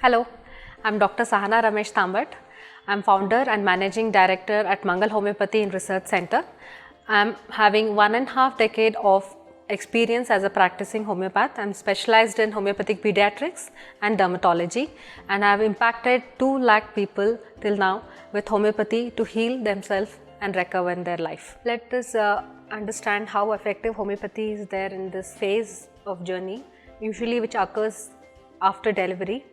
Hello, I'm Dr. Sahana Ramesh Tambat. I'm founder and managing director at Mangal Homeopathy and Research Center. I'm having 1.5 decade of experience as a practicing homeopath. I'm specialized in Homeopathic Pediatrics and Dermatology, and I've impacted 2 lakh people till now with homeopathy to heal themselves and recover in their life. Let us understand how effective homeopathy is there in this phase of journey, usually which occurs after delivery.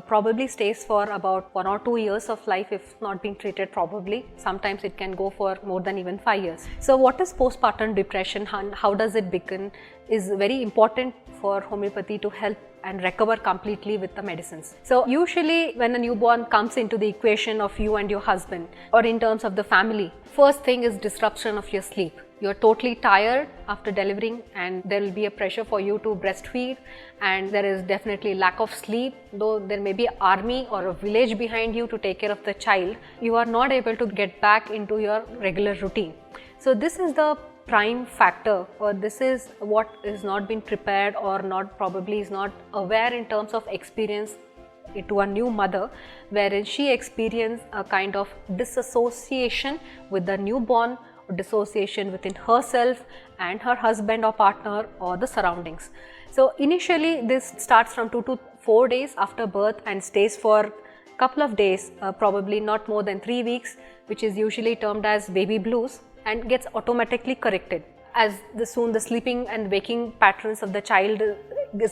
Probably stays for about 1 or 2 years of life if not being treated probably. Sometimes it can go for more than even 5 years. So what is postpartum depression and how does it begin is very important for homeopathy to help and recover completely with the medicines. So usually when a newborn comes into the equation of you and your husband or in terms of the family, first thing is disruption of your sleep. You're totally tired after delivering and there will be a pressure for you to breastfeed, and there is definitely lack of sleep. Though there may be an army or a village behind you to take care of the child, you are not able to get back into your regular routine. So this is the prime factor, or this is what is not been prepared or not probably is not aware in terms of experience to a new mother, wherein she experienced a kind of disassociation with the newborn, dissociation within herself and her husband or partner or the surroundings. So initially this starts from 2 to 4 days after birth and stays for couple of days, probably not more than 3 weeks, which is usually termed as baby blues, and gets automatically corrected as soon the sleeping and waking patterns of the child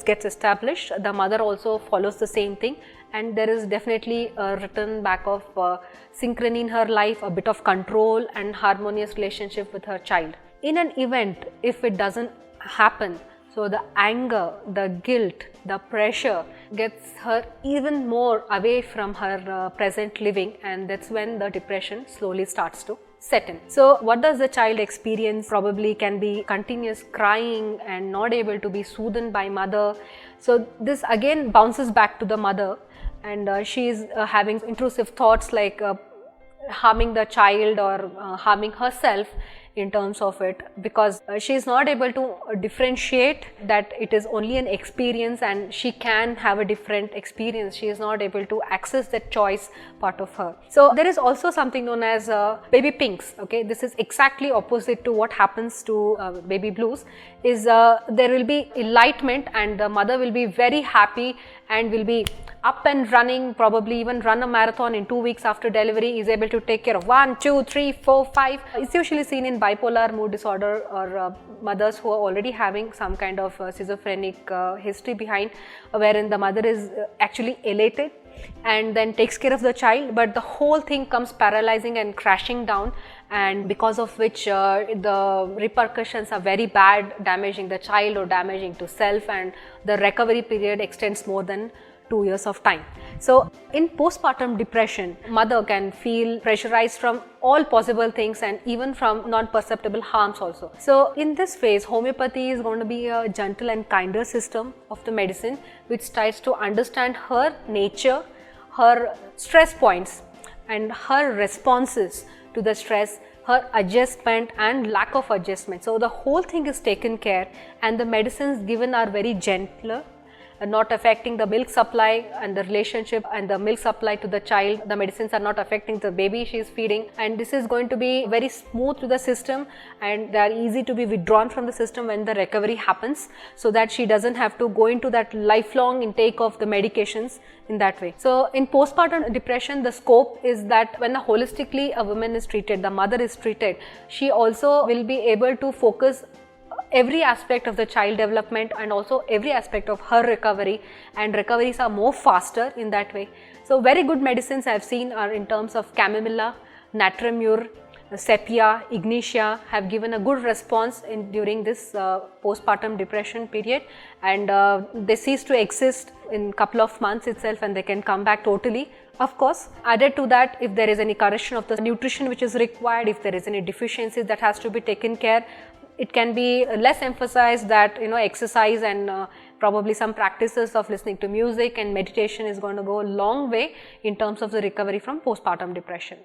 gets established. The mother also follows the same thing, and there is definitely a return back of synchrony in her life, a bit of control and harmonious relationship with her child. In an event, if it doesn't happen, so the anger, the guilt, the pressure gets her even more away from her present living, and that's when the depression slowly starts to set in. So what does the child experience? Probably can be continuous crying and not able to be soothed by mother. So this again bounces back to the mother, and she is having intrusive thoughts like harming the child or harming herself in terms of it, because she is not able to differentiate that it is only an experience and she can have a different experience. She is not able to access that choice part of her. So there is also something known as baby pinks. Okay, this is exactly opposite to what happens to baby blues. Is there will be enlightenment and the mother will be very happy and will be up and running, probably even run a marathon in 2 weeks after delivery, is able to take care of 1, 2, 3, 4, 5. It's usually seen in bipolar mood disorder or mothers who are already having some kind of schizophrenic history behind, wherein the mother is actually elated and then takes care of the child, but the whole thing comes paralyzing and crashing down, and because of which the repercussions are very bad, damaging the child or damaging to self, and the recovery period extends more than 2 years of time. So in postpartum depression, mother can feel pressurized from all possible things and even from non-perceptible harms also. So in this phase, homeopathy is going to be a gentle and kinder system of the medicine which tries to understand her nature, her stress points and her responses to the stress, her adjustment and lack of adjustment. So the whole thing is taken care, and the medicines given are very gentler, not affecting the milk supply and the relationship and the milk supply to the child. The medicines are not affecting the baby she is feeding, and this is going to be very smooth to the system, and they are easy to be withdrawn from the system when the recovery happens, so that she doesn't have to go into that lifelong intake of the medications in that way. So in postpartum depression, the scope is that when holistically a woman is treated, the mother is treated, she also will be able to focus every aspect of the child development and also every aspect of her recovery, and recoveries are more faster in that way. So very good medicines I have seen are in terms of chamomilla, natramur, sepia, ignitia have given a good response during this postpartum depression period, and they cease to exist in couple of months itself and they can come back totally. Of course, added to that, if there is any correction of the nutrition which is required, if there is any deficiencies that has to be taken care, it can be less emphasized that exercise and probably some practices of listening to music and meditation is going to go a long way in terms of the recovery from postpartum depression.